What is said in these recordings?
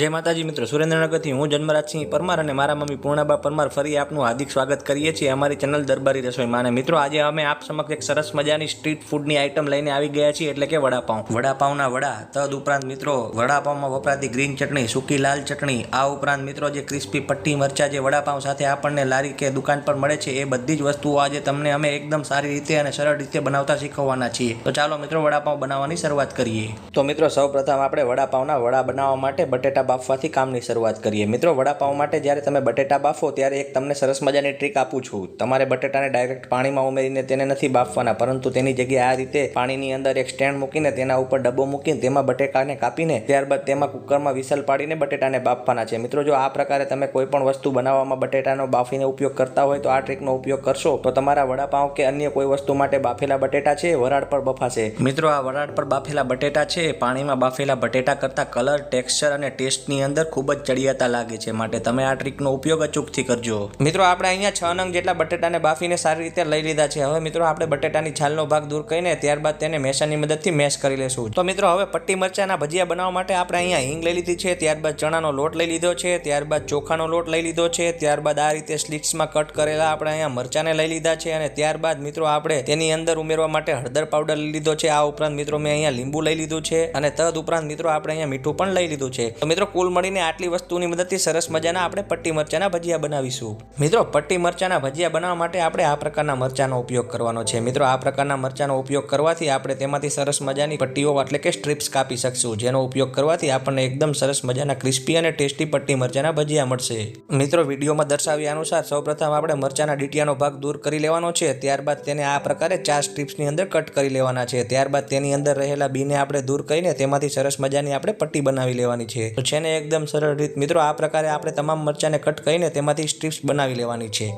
जय माताजी मित्रों, सुरेन्द्रनगरथी हूँ जन्मराजसिंह परमार और मारा मम्मी पूर्णाबा परमार फरी आपનું હાર્દિક સ્વાગત કરીએ છીએ અમારી ચેનલ દરબારી રસોઈમાં। અને મિત્રો આજે અમે આપ સમક્ષ એક સરસ મજાની સ્ટ્રીટ ફૂડની આઈટમ લઈને આવી ગયા છીએ, એટલે કે વડાપાઉં। વડાપાઉંના વડા, તદ ઉપરાંત મિત્રો વડાપાઉંમાં વપરાતી ગ્રીન ચટણી, સૂકી લાલ ચટણી, આ ઉપરાંત મિત્રો જે ક્રિસ્પી પટ્ટી મરચાં જે વડાપાઉં સાથે આપણને લારી કે દુકાન પર મળે છે, એ બધી જ વસ્તુઓ આજે તમને અમે એકદમ સારી રીતે અને સરળ રીતે બનાવતા શીખવવાના છીએ। તો ચાલો મિત્રો વડાપાઉં બનાવવાની શરૂઆત કરીએ। તો મિત્રો સૌપ્રથમ આપણે વડાપાઉંના વડા બનાવવા માટે બટેટા બાફવાથી કામની શરૂઆત કરીએ। મિત્રો વડાપાઉં માટે જ્યારે તમે બટેટા બાફો ત્યારે એક તમને સરસ મજાની ટ્રીક આપું છું। તમારે બટેટાને ડાયરેક્ટ પાણીમાં ઉમેરીને તેને નથી બાફવાના, પરંતુ તેની જગ્યાએ આ રીતે પાણીની અંદર એક સ્ટેન્ડ મૂકીને તેના ઉપર ડબ્બો મૂકીને તેમાં બટેટાને કાપીને ત્યારબાદ તેમાં કુકરમાં વિસલ પાડીને બટેટાને બાફવાના છે। મિત્રો જો આ પ્રકારે તમે કોઈ પણ વસ્તુ બનાવવામાં બટેટાનો બાફીને ઉપયોગ કરતા હોય તો આ ટ્રીકનો ઉપયોગ કરશો તો તમારા વડાપાઉં કે અન્ય કોઈ વસ્તુ માટે બાફેલા બટેટા છે વરાળ પર બફાશે। મિત્રો આ વરાળ પર બાફેલા બટેટા છે પાણીમાં બાફેલા બટેટા કરતાં કલર, ટેક્સચર અને ટેસ્ટની અંદર ખૂબ જ ચડિયાતા લાગે છે, માટે તમે આ ટ્રીકનો ઉપયોગ અચૂકથી કરજો। મિત્રો આપણે અહીંયા 6 નંગ જેટલા બટેટાને બાફીને સારી રીતે લઈ લીધા છે। હવે મિત્રો આપણે બટેટાની છાલનો ભાગ દૂર કરીને ત્યારબાદ તેને મેસરની મદદથી મેશ કરી લેશું। તો મિત્રો હવે પટ્ટી મરચાના ભજીયા બનાવવા માટે આપણે અહીંયા હિંગ લઈ લીધી છે, ત્યારબાદ ચણાનો લોટ લઈ લીધો છે, ત્યારબાદ ચોખાનો લોટ લઈ લીધો છે, ત્યારબાદ આ રીતે સ્લિટ્સમાં કટ કરેલા આપણે અહીંયા મરચાને લઈ લીધા છે, અને ત્યારબાદ મિત્રો આપણે તેની અંદર ઉમેરવા માટે હળદર પાવડર લઈ લીધો છે। આ ઉપરાંત મિત્રો મેં અહીંયા લીંબુ લઈ લીધું છે, અને તદ ઉપરાંત મિત્રો આપણે અહીંયા મીઠું પણ લઈ લીધું છે। તો મિત્રો કુલ મળીને આટલી વસ્તુની મદદથી સરસ મજાના આપણે પટ્ટી મરચાના ભજીયા બનાવીશું। મિત્રો પટ્ટી મરચાના ભજીયા બનાવવા માટે આપણે આ પ્રકારના મરચાનો ઉપયોગ કરવાનો છે। મિત્રો આ પ્રકારના મરચાનો ઉપયોગ કરવાથી આપણે તેમાંથી સરસ મજાની પટ્ટીઓ એટલે કે સ્ટ્રીપ્સ કાપી શકશું, જેનો ઉપયોગ કરવાથી આપણને એકદમ સરસ મજાના ક્રિસ્પી અને ટેસ્ટી પટ્ટી મરચાના ભજીયા મળશે। મિત્રો વિડીયોમાં દર્શાવ્યા અનુસાર સૌપ્રથમ આપણે મરચાના ડીટીયાનો ભાગ દૂર કરી લેવાનો છે, ત્યારબાદ તેને આ પ્રકારે 4 સ્ટ્રીપ્સની અંદર કટ કરી લેવાના છે। ત્યારબાદ તેની અંદર રહેલા બીને આપણે દૂર કરીને તેમાંથી સરસ મજાની આપણે પટ્ટી બનાવી લેવાની છે। તો છે ને એકદમ સરળ રીત મિત્રો આ પ્રકારે આપણે તમામ મરચાને કટ કરીને તેમાંથી સ્ટ્રીપ્સ બનાવી લેવાની છે।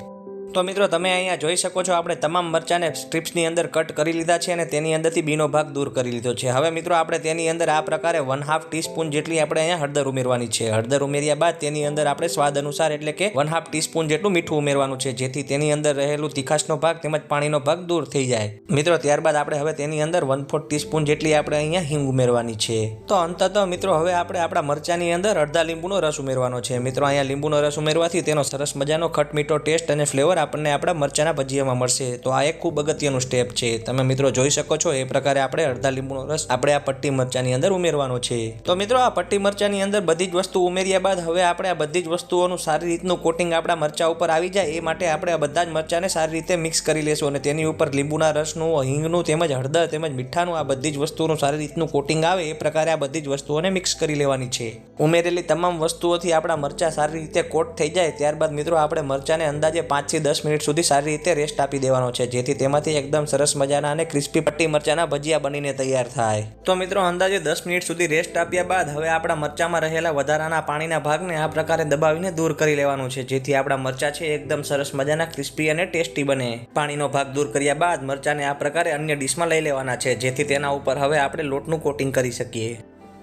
તો મિત્રો તમે અહીંયા જોઈ શકો છો આપણે તમામ મરચાને સ્ટ્રીપ્સની અંદર કટ કરી લીધા છે અને તેની અંદરથી બીનો ભાગ દૂર કરી લીધો છે। હવે મિત્રો આપણે તેની અંદર આ પ્રકારે 1/2 ટીસ્પૂન જેટલી આપણે અહીંયા હળદર ઉમેરવાની છે। હળદર ઉમેર્યા બાદ તેની અંદર આપણે સ્વાદ અનુસાર એટલે કે 1/2 ટીસ્પૂન જેટલું મીઠું ઉમેરવાનું છે, જેથી તેની અંદર રહેલું તીખાશનો ભાગ તેમજ પાણીનો ભાગ દૂર થઈ જાય। મિત્રો ત્યારબાદ આપણે હવે તેની અંદર 1/4 ટીસ્પૂન જેટલી આપણે અહીંયા હિંગ ઉમેરવાની છે। તો અંતતઃ મિત્રો હવે આપણે આપણા મરચાની અંદર અડધા લીંબુનો રસ ઉમેરવાનો છે। મિત્રો અહીંયા લીંબુનો રસ ઉમેરવાથી તેનો સરસ મજાનો ખટમીઠો ટેસ્ટ અને ફ્લેવર આપણને આપણા મરચાના ભજીયામાં મળશે। તો આ એક ખૂબ અગત્યનું સ્ટેપ છે, તમે મિત્રો જોઈ શકો છો એ પ્રકારે આપણે અડધા લીંબુનો રસ આપણે આ પટ્ટી મરચાની અંદર ઉમેરવાનો છે। તો મિત્રો આ પટ્ટી મરચાની અંદર બધી જ વસ્તુ ઉમેર્યા બાદ હવે આપણે આ બધી જ વસ્તુઓનું સારી રીતનું કોટિંગ આપણા મરચા ઉપર આવી જાય એ માટે આપણે આ બધા જ મરચાને સારી રીતે મિક્સ કરી લેશું, અને તેની ઉપર લીંબુના રસનું, હિંગનું તેમજ હળદર તેમજ મીઠાનું આ બધી જ વસ્તુઓનું સારી રીતનું કોટિંગ આવે એ પ્રકારે આ બધી જ વસ્તુઓને મિક્સ કરી લેવાની છે। ઉમેરેલી તમામ વસ્તુઓથી આપણા મરચા સારી રીતે કોટ થઈ જાય ત્યારબાદ મિત્રો આપણે મરચાને અંદાજે 5 થી 10 મિનિટ સુધી સારી રીતે રેસ્ટ આપી દેવાનો છે, જેથી તેમાંથી એકદમ સરસ મજાના અને ક્રિસ્પી પટ્ટી મરચાના ભજીયા બનીને તૈયાર થાય। તો મિત્રો અંદાજે 10 મિનિટ સુધી રેસ્ટ આપ્યા બાદ હવે આપણા મરચામાં રહેલા વધારાના પાણીના ભાગને આ પ્રકારે દબાવીને દૂર કરી લેવાનું છે, જેથી આપણા મરચા છે એકદમ સરસ મજાના ક્રિસ્પી અને ટેસ્ટી બને। પાણીનો ભાગ દૂર કર્યા બાદ મરચાને આ પ્રકારે અન્ય ડીશમાં લઈ લેવાના છે, જેથી તેના ઉપર હવે આપણે લોટનું કોટિંગ કરી શકીએ।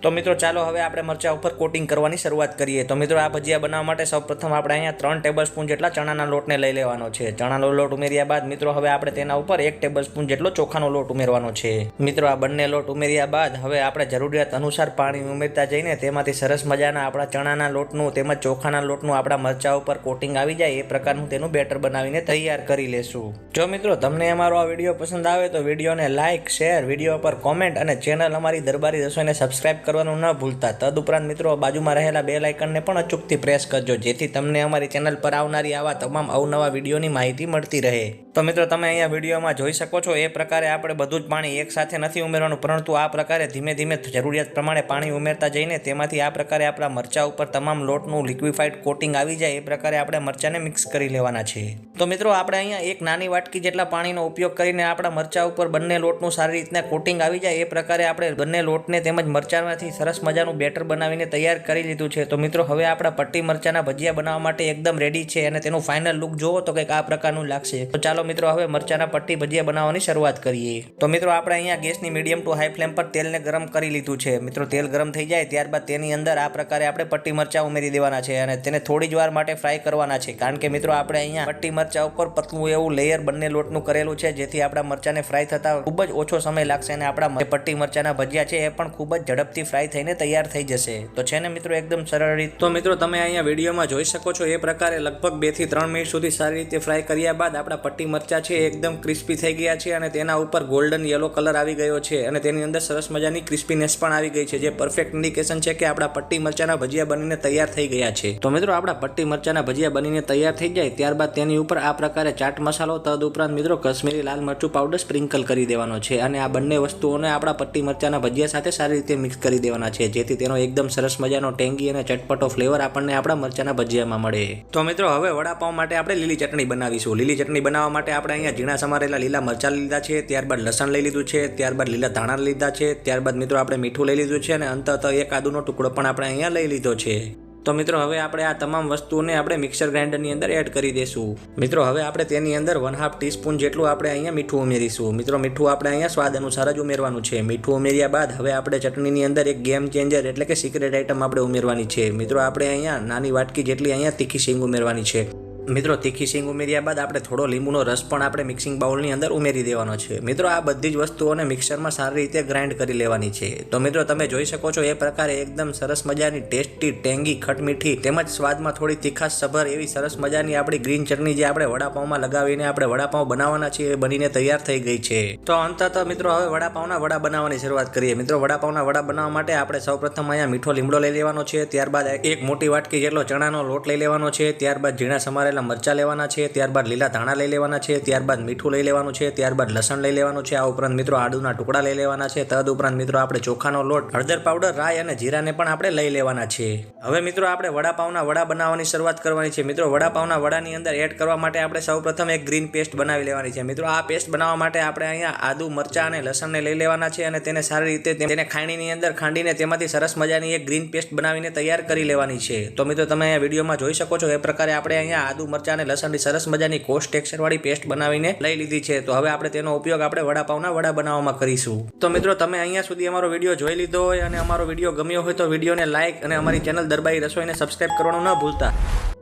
તો મિત્રો ચાલો હવે આપણે મરચા ઉપર કોટિંગ કરવાની શરૂઆત કરીએ। તો મિત્રો આ ભજીયા બનાવવા માટે સૌપ્રથમ આપણે અહીંયા 3 ટેબલસ્પૂન જેટલા ચણાના લોટને લઈ લેવાનો છે। ચણાનો લોટ ઉમેર્યા બાદ મિત્રો હવે આપણે તેના ઉપર 1 ટેબલસ્પૂન જેટલો ચોખાનો લોટ ઉમેરવાનો છે। મિત્રો આ બંને લોટ ઉમેર્યા બાદ હવે આપણે જરૂરિયાત અનુસાર પાણી ઉમેરતા જઈને તેમાંથી સરસ મજાના આપણા ચણાના લોટનું તેમજ ચોખાના લોટનું આપણા મરચા ઉપર કોટિંગ આવી જાય એ પ્રકારનું તેનું બેટર બનાવીને તૈયાર કરી લેશું। જો મિત્રો તમને અમારો આ વિડીયો પસંદ આવે તો વિડીયોને લાઇક, શેર, વિડીયો પર કોમેન્ટ અને ચેનલ અમારી દરબારી રસોઈને સબસ્ક્રાઇબ કરવાનું ન ભૂલતા। તદુપરાંત મિત્રો બાજુમાં રહેલા બેલ આઇકનને પણ અચૂકથી પ્રેસ કરજો, જેથી તમને અમારી ચેનલ પર આવનારી આવા તમામ અવનવા વિડીયોની માહિતી મળતી રહે। તો મિત્રો તમે અહીંયા વિડીયોમાં જોઈ શકો છો એ પ્રકારે આપણે બધું જ પાણી એક સાથે નથી ઉમેરવાનું, પરંતુ આ પ્રકારે ધીમે ધીમે જરૂરિયાત પ્રમાણે પાણી ઉમેરતા જઈને તેમાંથી આ પ્રકારે આપણા મરચા ઉપર તમામ લોટનું લિક્વિફાઈડ કોટિંગ આવી જાય એ પ્રકારે આપણે મરચાને મિક્સ કરી લેવાના છે। તો મિત્રો આપણે અહીંયા એક નાની વાટકી જેટલા પાણીનો ઉપયોગ કરીને આપણા મરચા ઉપર બંને લોટનું સારી રીતના કોટિંગ આવી જાય એ પ્રકારે આપણે બંને લોટને તેમજ મરચામાંથી સરસ મજાનું બેટર બનાવીને તૈયાર કરી લીધું છે। તો મિત્રો હવે આપણા પટ્ટી મરચાના ભજીયા બનાવવા માટે એકદમ રેડી છે, અને તેનું ફાઇનલ લુક જોવો તો કંઈક આ પ્રકારનું લાગશે। તો ચાલો ચાલો મિત્રો હવે મરચાના પટ્ટી ભજીયા બનાવવાની શરૂઆત કરીએ। તો મિત્રો આપણે અહીંયા ગેસની મીડિયમ ટુ હાઈ ફ્લેમ પર તેલને ગરમ કરી લીધું છે। મિત્રો તેલ ગરમ થઈ જાય ત્યારબાદ તેની અંદર આ પ્રકારે આપણે પટ્ટી મરચા ઉમેરી દેવાના છે અને તેને થોડી જ વાર માટે ફ્રાય કરવાના છે, કારણ કે મિત્રો આપણે અહીંયા પટ્ટી મરચા ઉપર પતલું એવું લેયર બંને લોટનું કરેલું છે, જેથી આપણા મરચાને ફ્રાય થતા ખૂબ જ ઓછો સમય લાગશે અને આપણા પટ્ટી મરચાના ભજીયા છે એ પણ ખૂબ જ ઝડપથી ફ્રાય થઈને તૈયાર થઈ જશે। તો છે ને મિત્રો એકદમ સરળ રીત। તો મિત્રો તમે અહીંયા વિડીયોમાં જોઈ શકો છો એ પ્રકારે લગભગ 2 થી 3 મિનિટ સુધી સારી રીતે ફ્રાય કર્યા બાદ આપણા પટ્ટી મરચા છે એકદમ ક્રિસ્પી થઈ ગયા છે અને તેના ઉપર ગોલ્ડન યલો કલર આવી ગયો છે અને તેની અંદર સરસ મજાની ક્રિસ્પીનેસ પણ આવી ગઈ છે, જે પરફેક્ટ ઇન્ડિકેશન છે કે આપણા પટ્ટી મરચાના ભજીયા બનીને તૈયાર થઈ ગયા છે। તો મિત્રો આપણા પટ્ટી મરચાના ભજીયા બનીને તૈયાર થઈ જાય ત્યારબાદ તેની ઉપર આ પ્રકારે ચાટ મસાલો તદ ઉપરાંત મિત્રો કશ્મીરી લાલ મરચું પાવડર સ્પ્રિંકલ કરી દેવાનો છે અને આ બંને વસ્તુઓને આપણા પટ્ટી મરચાના ભજીયા સાથે સારી રીતે મિક્સ કરી દેવાના છે, જેથી તેનો એકદમ સરસ મજાનો ટેંગી અને ચટપટો ફ્લેવર આપણને આપણા મરચાના ભજીયામાં મળે। તો મિત્રો હવે વડાપાઉં માટે આપણે લીલી ચટણી બનાવીશું। લીલી ચટણી બનાવવા માટે આપણે અહીંયા ઝીણા સમારેલા લીલા મરચાં લીધા છે, ત્યારબાદ લસણ લઈ લીધું છે, ત્યારબાદ લીલા ધાણા લીધા છે, ત્યારબાદ મિત્રો આપણે મીઠું લઈ લીધું છે અને અંતતઃ એક આદુનો ટુકડો પણ આપણે અહીંયા લઈ લીધો છે। તો મિત્રો હવે આપણે આ તમામ વસ્તુઓને આપણે મિક્સર ગ્રાઇન્ડરની અંદર એડ કરી દઈશું। મિત્રો હવે આપણે તેની અંદર 1/2 ટીસ્પૂન જેટલું આપણે અહીંયા મીઠું ઉમેરીશું। મિત્રો મીઠું આપણે અહીંયા સ્વાદ અનુસાર જ ઉમેરવાનું છે। મીઠું ઉમેર્યા બાદ હવે આપણે ચટણીની અંદર એક ગેમ ચેન્જર એટલે કે સિક્રેટ આઇટમ આપણે ઉમેરવાની છે। મિત્રો આપણે અહીંયા નાની વાટકી જેટલી અહીંયા તીખી સીંગ ઉમેરવાની છે। મિત્રો તીખી સીંગ ઉમેર્યા બાદ આપણે થોડો લીંબુનો રસ પણ આપણે મિક્સિંગ બાઉલની અંદર ઉમેરી દેવાનો છે। મિત્રો આ બધી જ વસ્તુઓને મિક્સરમાં સારી રીતે ગ્રાઇન્ડ કરી લેવાની છે। તો મિત્રો તમે જોઈ શકો છો એ પ્રકારે એકદમ સરસ મજાની ટેસ્ટી ટેંગી ખટમીઠી તેમજ સ્વાદમાં થોડી તીખાશ સભર એવી સરસ મજાની આપણી ગ્રીન ચટણી જે આપણે વડાપાઉંમાં લગાવીને આપણે વડાપાઉં બનાવવાના છીએ એ બનીને તૈયાર થઈ ગઈ છે। તો અંતતઃ મિત્રો હવે વડાપાઉંના વડા બનાવવાની શરૂઆત કરીએ। મિત્રો વડાપાઉંના વડા બનાવવા માટે આપણે સૌપ્રથમ અહીંયા મીઠો લીમડો લઈ લેવાનો છે, ત્યારબાદ એક મોટી વાટકી જેટલો ચણાનો લોટ લઈ લેવાનો છે, ત્યારબાદ ઝીણા સમારેલા મરચા લેવાના છે, ત્યારબાદ લીલા ધાણા લઈ લેવાના છે, ત્યારબાદ મીઠું લઈ લેવાનું છે, ત્યારબાદ લસણ લઈ લેવાનું છે, આ ઉપરાંત મિત્રો આદુના ટુકડા લઈ લેવાના છે, તદ ઉપરાંત મિત્રો આપણે ચોખાનો લોટ, હળદર પાવડર, રાઈ અને જીરાને પણ આપણે લઈ લેવાના છે। હવે મિત્રો આપણે વડાપાઉંના વડા બનાવવાની શરૂઆત કરવાની છે। મિત્રો વડાપાઉંના વડાની અંદર એડ કરવા માટે આપણે સૌપ્રથમ એક ગ્રીન પેસ્ટ બનાવી લેવાની છે। મિત્રો આ પેસ્ટ બનાવવા માટે આપણે અહીંયા આદુ, મરચા અને લસણને લઈ લેવાના છે અને તેને સારી રીતે તેને ખાણીની અંદર ખાંડીને તેમાંથી સરસ મજાની એક ગ્રીન પેસ્ટ બનાવીને તૈયાર કરી લેવાની છે। તો મિત્રો તમે અહીંયા વિડીયોમાં જોઈ શકો છો એ પ્રકારે આપણે અહીંયા આદુ, મરચા અને લસણની સરસ મજાની કોષ ટેક્સચર વાળી પેસ્ટ બનાવીને લઈ લીધી છે। તો હવે આપણે તેનો ઉપયોગ આપણે વડાપાઉંના વડા બનાવવામાં કરીશું। તો મિત્રો તમે અહીંયા સુધી અમારો વિડીયો જોઈ લીધો હોય અને અમારો વિડીયો ગમ્યો હોય તો વિડીયોને લાઇક અને અમારી ચેનલ દરબારી રસોઈને સબસ્ક્રાઇબ કરવાનું ન ભૂલતા।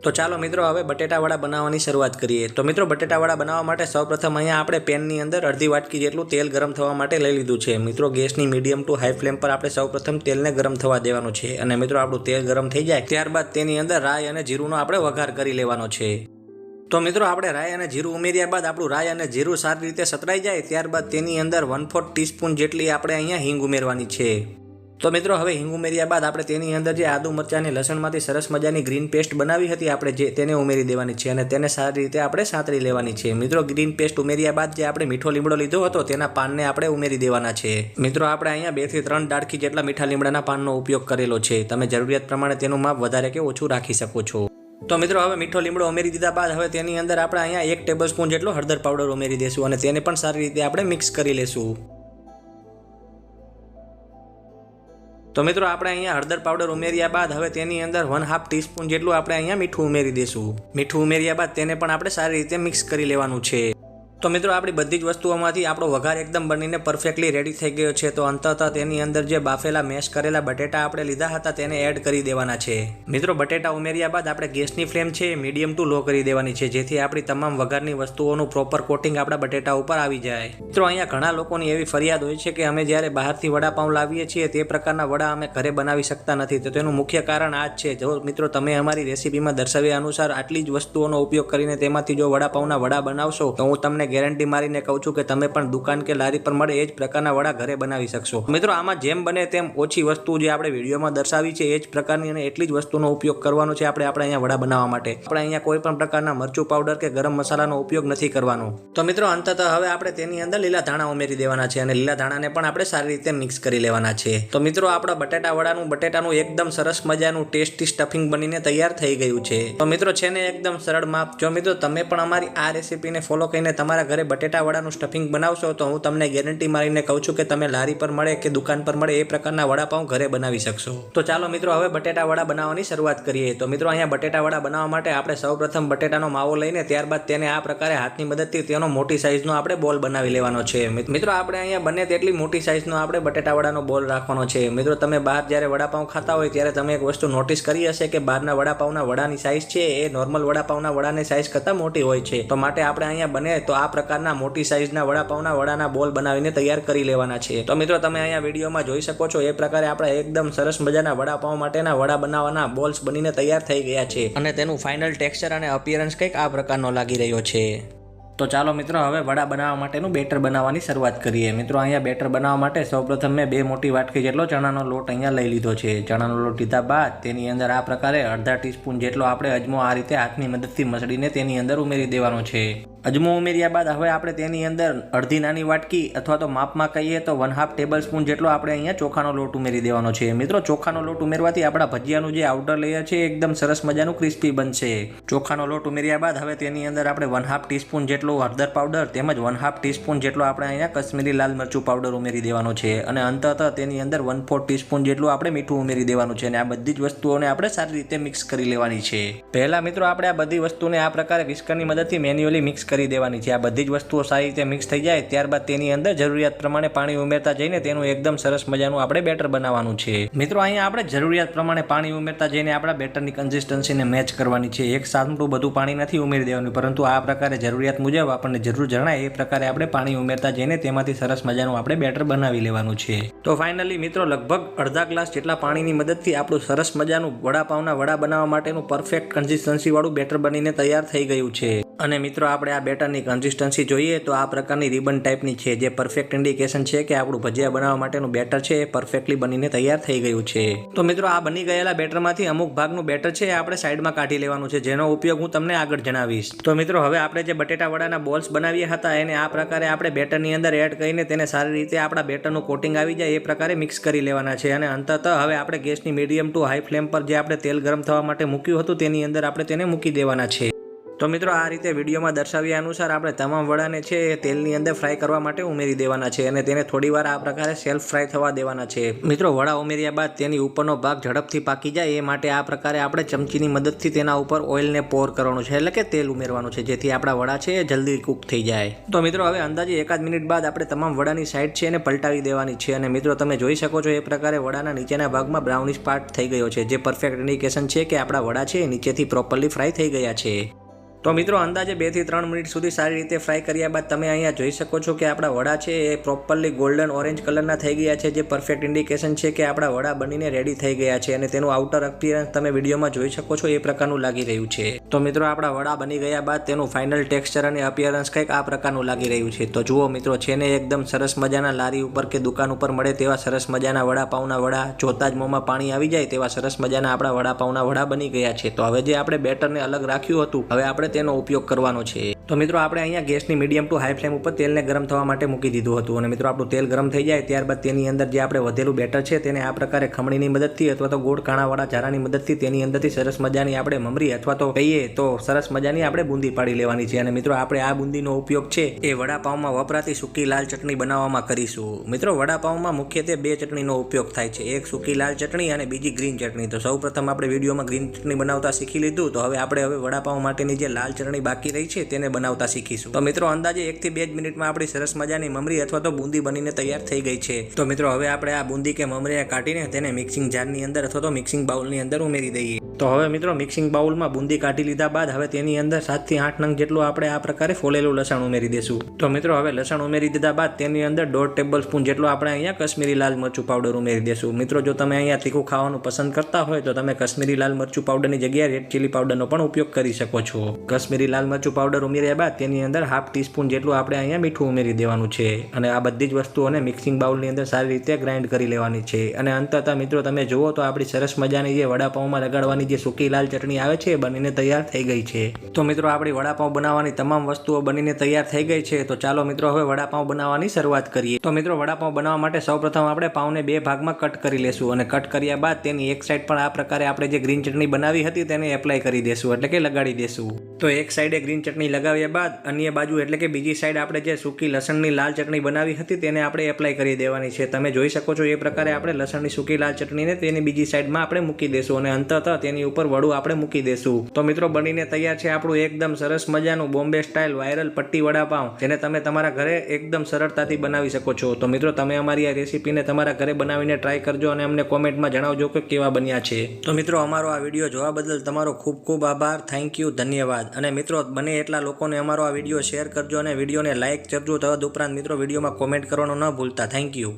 તો ચાલો મિત્રો હવે બટેટા વડા બનાવવાની શરૂઆત કરીએ। તો મિત્રો બટેટા વડા બનાવવા માટે સૌપ્રથમ અહીંયા આપણે પેનની અંદર અડધી વાટકી જેટલું તેલ ગરમ થવા માટે લઈ લીધું છે। મિત્રો ગેસની મીડિયમ ટુ હાઈ ફ્લેમ પર આપણે સૌપ્રથમ તેલને ગરમ થવા દેવાનું છે અને મિત્રો આપણું તેલ ગરમ થઈ જાય ત્યારબાદ તેની અંદર રાઈ અને જીરુંનો આપણે વઘાર કરી લેવાનો છે। તો મિત્રો આપણે રાઈ અને જીરું ઉમેર્યા બાદ આપણું રાઈ અને જીરું સારી રીતે સતરાઈ જાય ત્યારબાદ તેની અંદર 1/4 ટીસ્પૂન જેટલી આપણે અહીંયા હિંગ ઉમેરવાની છે। તો મિત્રો હવે હિંગ ઉમેર્યા બાદ આપણે તેની અંદર જે આદુ, મરચાં અને લસણમાંથી સરસ મજાની ગ્રીન પેસ્ટ બનાવી હતી આપણે જે તેને ઉમેરી દેવાની છે અને તેને સારી રીતે આપણે સાંતળી લેવાની છે। મિત્રો ગ્રીન પેસ્ટ ઉમેર્યા બાદ જે આપણે મીઠો લીમડો લીધો હતો તેના પાનને આપણે ઉમેરી દેવાના છે। મિત્રો આપણે અહીંયા 2 થી 3 ડાળખી જેટલા મીઠા લીમડાના પાનનો ઉપયોગ કરેલો છે। તમે જરૂરિયાત પ્રમાણે તેનું માપ વધારે કે ઓછું રાખી શકો છો। તો મિત્રો હવે મીઠો લીમડો ઉમેરી દીધા બાદ હવે તેની અંદર આપણે અહીંયા 1 ટેબલસ્પૂન જેટલો હળદર પાવડર ઉમેરી દેશું અને તેને પણ સારી રીતે આપણે મિક્સ કરી લેશું। તો મિત્રો આપણે અહીંયા હળદર પાવડર ઉમેર્યા બાદ હવે તેની અંદર 1/2 ટીસ્પૂન જેટલું આપણે અહીંયા મીઠું ઉમેરી દેશું। મીઠું ઉમેર્યા બાદ તેને પણ આપણે સારી રીતે મિક્સ કરી લેવાનું છે। તો મિત્રો આપણી બધી જ વસ્તુઓમાંથી આપણો વઘાર એકદમ બનીને પરફેક્ટલી રેડી થઈ ગયો છે। તો અંતતઃ તેની અંદર જે બાફેલા મેશ કરેલા બટેટા આપણે લીધા હતા તેને એડ કરી દેવાના છે। મિત્રો બટેટા ઉમેર્યા બાદ આપણે ગેસની ફ્લેમ છે મીડિયમ ટુ લો કરી દેવાની છે, જેથી આપણી તમામ વઘારની વસ્તુઓનું પ્રોપર કોટિંગ આપણા બટેટા ઉપર આવી જાય। મિત્રો અહીંયા ઘણા લોકોની એવી ફરિયાદ હોય છે કે અમે જ્યારે બહારથી વડાપાઉં લાવીએ છીએ તે પ્રકારના વડા અમે ઘરે બનાવી શકતા નથી। તો તેનું મુખ્ય કારણ આ જ છે। જો મિત્રો તમે અમારી રેસીપીમાં દર્શાવ્યા અનુસાર આટલી જ વસ્તુઓનો ઉપયોગ કરીને તેમાંથી જો વડાપાઉંના વડા બનાવશો તો હું તમને ગેરંટી મારીને કહું છું કે તમે પણ દુકાન કે લારી પર મળે એ જ પ્રકારના વડા ઘરે બનાવી શકશો। મિત્રો આમાં જેમ બને તેમ ઓછી વસ્તુ જે આપણે વિડીયોમાં દર્શાવી છે એ જ પ્રકારની અને એટલી જ વસ્તુનો ઉપયોગ કરવાનો છે આપણે અહીંયા વડા બનાવવા માટે। આપણે અહીંયા કોઈ પણ પ્રકારના મરચું પાવડર કે ગરમ મસાલાનો ઉપયોગ નથી કરવાનો। તો મિત્રો અંતતઃ હવે આપણે તેની અંદર લીલા ધાણા ઉમેરી દેવાના છે અને લીલા ધાણાને પણ આપણે સારી રીતે મિક્સ કરી લેવાના છે। તો મિત્રો આપણા બટેટાનું એકદમ સરસ મજાનું ટેસ્ટી સ્ટફિંગ બનીને તૈયાર થઈ ગયું છે। તો મિત્રો છે ને એકદમ સરળ માપ। જો મિત્રો તમે પણ અમારી આ રેસીપીને ફોલો કરીને તમારા તમારા ઘરે બટેટા વડાનું સ્ટફિંગ બનાવશો તો હું તમને ગેરંટી મારીને કહું છું કે તમે લારી પર મળે કે દુકાન પર મળે એ પ્રકારના વડાપાઉં ઘરે બનાવી શકશો. તો ચાલો મિત્રો હવે બટેટા વડા બનાવવાની શરૂઆત કરીએ. તો મિત્રો અહીંયા બટેટા વડા બનાવવા માટે આપણે સૌપ્રથમ બટેટાનો માવો લઈને ત્યારબાદ તેને આ પ્રકારે હાથની મદદથી તેનો મોટી સાઇઝનો આપણે બોલ બનાવી લેવાનો છે. મિત્રો આપણે અહીંયા બને તેટલી મોટી સાઇઝનો આપણે બટેટા વડાનો બોલ રાખવાનો છે. મિત્રો તમે બહાર જ્યારે વડાપાઉં ખાતા હોય ત્યારે તમે એક વસ્તુ નોટિસ કરી હશે કે બહારના વડાપાઉંના વડાની સાઇઝ છે એ નોર્મલ વડાપાઉંના વડાની સાઇઝ કરતાં મોટી હોય છે. તો માટે આપણે અહીંયા બને તો આ પ્રકારના મોટી સાઇઝના વડાપાઉંના વડાના બોલ બનાવીને તૈયાર કરી લેવાના છે. તો મિત્રો તમે અહીંયા વિડીયોમાં જોઈ શકો છો એ પ્રકારે આપણે એકદમ સરસ મજાના વડાપાઉં માટેના વડા બનાવવાના બોલ્સ બનીને તૈયાર થઈ ગયા છે અને તેનું ફાઇનલ ટેક્સચર અને અપિયરન્સ કંઈક આ પ્રકારનો લાગી રહ્યો છે. તો ચાલો મિત્રો હવે વડા બનાવવા માટેનું બેટર બનાવવાની શરૂઆત કરીએ. મિત્રો અહીંયા બેટર બનાવવા માટે સૌપ્રથમ મેં 2 મોટી વાટકી જેટલો ચણાનો લોટ અહીંયા લઈ લીધો છે. ચણાનો લોટ લીધા બાદ તેની અંદર આ પ્રકારે અડધા ટીસ્પૂન જેટલો આપણે અજમો આ રીતે હાથની મદદથી મસળીને તેની અંદર ઉમેરી દેવાનો છે. અજમો ઉમેર્યા બાદ હવે આપણે તેની અંદર અડધી નાની વાટકી અથવા તો માપમાં કહીએ તો 1/2 ટેબલ સ્પૂન જેટલો આપણે અહીંયા ચોખાનો લોટ ઉમેરી દેવાનો છે. મિત્રો ચોખાનો લોટ ઉમેરવાથી આપણા ભજીયાનું જે આઉટર લેયર છે એકદમ સરસ મજાનું ક્રિસ્પી બનશે. ચોખાનો લોટ ઉમેર્યા બાદ હવે તેની અંદર આપણે 1/2 ટીસ્પૂન જેટલો હળદર પાવડર તેમજ 1/2 ટીસ્પૂન જેટલો આપણે અહીંયા કશ્મીરી લાલ મરચું પાવડર ઉમેરી દેવાનો છે અને અંતતઃ તેની અંદર 1/4 ટીસ્પૂન જેટલું આપણે મીઠું ઉમેરી દેવાનું છે અને આ બધી જ વસ્તુઓને આપણે સારી રીતે મિક્સ કરી લેવાની છે. પહેલા મિત્રો આપણે આ બધી વસ્તુને આ પ્રકારે વિસ્કરની મદદથી મેન્યુઅલી મિક્સ કરી દેવાની છે. આ બધી જ વસ્તુઓ સારી રીતે મિક્સ થઈ જાય ત્યારબાદ તેની અંદર જરૂરિયાત પ્રમાણે પાણી ઉમેરતા જઈને તેનું એકદમ સરસ મજાનું આપણે બેટર બનાવવાનું છે. મિત્રો અહીંયા આપણે જરૂરિયાત પ્રમાણે પાણી ઉમેરતા જઈને આપણા બેટરની કન્સિસ્ટન્સીને મેચ કરવાની છે. એક સામટું બધું પાણી નથી ઉમેરી દેવાનું, પરંતુ આ પ્રકારે જરૂરિયાત મુજબ આપણને જરૂર જણાય એ પ્રકારે આપણે પાણી ઉમેરતા જઈને તેમાંથી સરસ મજાનું આપણે બેટર બનાવી લેવાનું છે. તો ફાઇનલી મિત્રો લગભગ અડધા ગ્લાસ જેટલા પાણીની મદદથી આપણું સરસ મજાનું વડાપાઉંના વડા બનાવવા માટેનું પરફેક્ટ કન્સિસ્ટન્સી વાળું બેટર બનીને તૈયાર થઈ ગયું છે. અને મિત્રો આપણે આ બેટરની કન્સિસ્ટન્સી જોઈએ તો આ પ્રકારની રિબન ટાઈપની છે, જે પરફેક્ટ ઇન્ડિકેશન છે કે આપણું ભજીયા બનાવવા માટેનું બેટર છે એ પરફેક્ટલી બનીને તૈયાર થઈ ગયું છે. તો મિત્રો આ બની ગયેલા બેટરમાંથી અમુક ભાગનું બેટર છે આપણે સાઈડમાં કાઢી લેવાનું છે, જેનો ઉપયોગ હું તમને આગળ જણાવીશ. તો મિત્રો હવે આપણે જે બટેટા વડાના બોલ્સ બનાવ્યા હતા એને આ પ્રકારે આપણે બેટરની અંદર એડ કરીને તેને સારી રીતે આપણા બેટરનું કોટિંગ આવી જાય એ પ્રકારે મિક્સ કરી લેવાના છે. અને અંતતઃ હવે આપણે ગેસની મીડિયમ ટુ હાઈ ફ્લેમ પર જે આપણે તેલ ગરમ થવા માટે મૂક્યું હતું તેની અંદર આપણે તેને મૂકી દેવાના છે. તો મિત્રો આ રીતે વિડીયોમાં દર્શાવ્યા અનુસાર આપણે તમામ વડાને છે એ તેલની અંદર ફ્રાય કરવા માટે ઉમેરી દેવાના છે અને તેને થોડીવાર આ પ્રકારે સેલ્ફ ફ્રાય થવા દેવાના છે. મિત્રો વડા ઉમેર્યા બાદ તેની ઉપરનો ભાગ ઝડપથી પાકી જાય એ માટે આ પ્રકારે આપણે ચમચીની મદદથી તેના ઉપર ઓઇલને પોર કરવાનું છે, એટલે કે તેલ ઉમેરવાનું છે, જેથી આપણા વડા છે એ જલ્દી કૂક થઈ જાય. તો મિત્રો હવે અંદાજે 1 મિનિટ બાદ આપણે તમામ વડાની સાઈડ છે એને પલટાવી દેવાની છે અને મિત્રો તમે જોઈ શકો છો એ પ્રકારે વડાના નીચેના ભાગમાં બ્રાઉનિશ પાર્ટ થઈ ગયો છે, જે પરફેક્ટ ઇન્ડિકેશન છે કે આપણા વડા છે નીચેથી પ્રોપરલી ફ્રાય થઈ ગયા છે. તો મિત્રો અંદાજે 2 થી 3 મિનિટ સુધી સારી રીતે ફ્રાય કર્યા બાદ તમે અહીંયા જોઈ શકો છો કે આપણા વડા છે એ પ્રોપરલી ગોલ્ડન ઓરેન્જ કલરના થઈ ગયા છે, જે પરફેક્ટ ઇન્ડિકેશન છે કે આપણા વડા બનીને રેડી થઈ ગયા છે અને તેનું આઉટર અપિયરન્સ તમે વિડીયોમાં જોઈ શકો છો એ પ્રકારનું લાગી રહ્યું છે. તો મિત્રો આપણા વડા બની ગયા બાદ તેનું ફાઇનલ ટેક્સચર અને અપિયરન્સ કંઈક આ પ્રકારનું લાગી રહ્યું છે. તો જુઓ મિત્રો છે ને એકદમ સરસ મજાના લારી ઉપર કે દુકાન ઉપર મળે તેવા સરસ મજાના વડાપાઉંના વડા, જોતા જ મોંમાં પાણી આવી જાય તેવા સરસ મજાના આપણા વડાપાઉંના વડા બની ગયા છે. તો હવે જે આપણે બેટરને અલગ રાખ્યું હતું હવે આપણે તેનો ઉપયોગ કરવાનો છે. તો મિત્રો આપણે અહીંયા ગેસની મીડિયમ ટુ હાઈ ફ્લેમ ઉપર તેલને ગરમ થવા માટે મૂકી દીધું હતું અને મિત્રો આપણું તેલ ગરમ થઈ જાય ત્યારબાદ તેની અંદર જે આપણે વધેલું બેટર છે તેને આ પ્રકારે ખમણીની મદદથી અથવા તો ગોળ કાણાવાળા ઝારાની મદદથી તેની અંદરથી સરસ મજાની આપણે મમરી અથવા તો કહીએ તો સરસ મજાની આપણે બુંદી પાડી લેવાની છે. અને મિત્રો આપણે આ બુંદીનો ઉપયોગ છે એ વડાપાઉંમાં વપરાતી સૂકી લાલ ચટણી બનાવવામાં કરીશું. મિત્રો વડાપાઉંમાં મુખ્યત્વે 2 ચટણીનો ઉપયોગ થાય છે, એક સૂકી લાલ ચટણી અને બીજી ગ્રીન ચટણી. તો સૌપ્રથમ આપણે વિડીયોમાં ગ્રીન ચટણી બનાવતા શીખી લીધું, તો હવે વડાપાઉં માટેની જે લાલ ચટણી બાકી રહી છે તેને બનાવતા શીખીશું. તો મિત્રો અંદાજે 1 થી 2 જ મિનિટમાં આપણી સરસ મજાની મમરી અથવા તો બુંદી બનીને તૈયાર થઈ ગઈ છે. તો મિત્રો હવે આપણે આ બુંદી કે મમરીને કાઢીને તેને મિક્સિંગ જારની અંદર અથવા તો મિક્સિંગ બાઉલની અંદર ઉમેરી દઈએ. તો હવે મિત્રો મિક્સિંગ બાઉલમાં બુંદી કાઢી લીધા બાદ હવે તેની અંદર 7 થી 8 નંગ જેટલું આપણે આ પ્રકારે ફોલેલું લસણ ઉમેરી દેશું. તો મિત્રો હવે લસણ ઉમેરી દીધા બાદ તેની અંદર 1.5 ટેબલ સ્પૂન જેટલો આપણે અહીંયા કશ્મીરી લાલ મરચું પાવડર ઉમેરી દેશું. મિત્રો જો તમે અહીંયા તીખું ખાવાનું પસંદ કરતા હોય તો તમે કશ્મીરી લાલ મરચું પાવડરની જગ્યાએ રેડ ચીલી પાવડરનો પણ ઉપયોગ કરી શકો છો. કશ્મીરી લાલ મરચું પાવડર ઉમેર્યા બાદ તેની અંદર 1/2 ટીસ્પૂન જેટલું આપણે અહીંયા મીઠું ઉમેરી દેવાનું છે અને આ બધી જ વસ્તુઓને મિક્સિંગ બાઉલની અંદર સારી રીતે ગ્રાઇન્ડ કરી લેવાની છે. અને અંતતઃ મિત્રો તમે જુઓ તો આપણી સરસ મજાની જે વડાપાઉંમાં લગાડવાની જે સૂકી લાલ ચટણી આવે છે એ બનીને તૈયાર થઈ ગઈ છે. તો મિત્રો આપણી વડાપાઉં બનાવવાની તમામ વસ્તુઓ બનીને તૈયાર થઈ ગઈ છે. તો ચાલો મિત્રો હવે વડાપાઉં બનાવવાની શરૂઆત કરીએ. તો મિત્રો વડાપાઉં બનાવવા માટે સૌપ્રથમ આપણે પાઉંને 2 ભાગમાં કટ કરી લેશું અને કટ કર્યા બાદ તેની એક સાઈડ પણ આ પ્રકારે આપણે જે ગ્રીન ચટણી બનાવી હતી તેને એપ્લાય કરી દેશું, એટલે કે લગાડી દેશું. તો એક સાઈડે ગ્રીન ચટણી લગાવ્યા બાદ અન્ય બાજુ એટલે કે બીજી સાઈડ આપણે જે સૂકી લસણની લાલ ચટણી બનાવી હતી તેને આપણે એપ્લાય કરી દેવાની છે. તમે જોઈ શકો છો એ પ્રકારે આપણે લસણની સૂકી લાલ ચટણીને તેની બીજી સાઈડમાં આપણે મૂકી દેશું અને અંતતઃ તેની ઉપર વડું આપણે મૂકી દેશું. તો મિત્રો બનીને તૈયાર છે આપણું એકદમ સરસ મજાનું બોમ્બે સ્ટાઇલ વાયરલ પટ્ટી વડાપાઉં, જેને તમે તમારા ઘરે એકદમ સરળતાથી બનાવી શકો છો. તો મિત્રો તમે અમારી આ રેસીપીને તમારા ઘરે બનાવીને ટ્રાય કરજો અને અમને કોમેન્ટમાં જણાવજો કે કેવા બન્યા છે. તો મિત્રો અમારો આ વિડીયો જોવા બદલ તમારો ખૂબ ખૂબ આભાર. થેન્ક યુ, ધન્યવાદ. અને મિત્રો બને એટલા લોકોને અમારો આ વિડીયો શેર કરજો અને વિડીયોને લાઇક કરજો. તદ ઉપરાંત મિત્રો વિડીયોમાં કોમેન્ટ કરવાનું ન ભૂલતા. Thank you.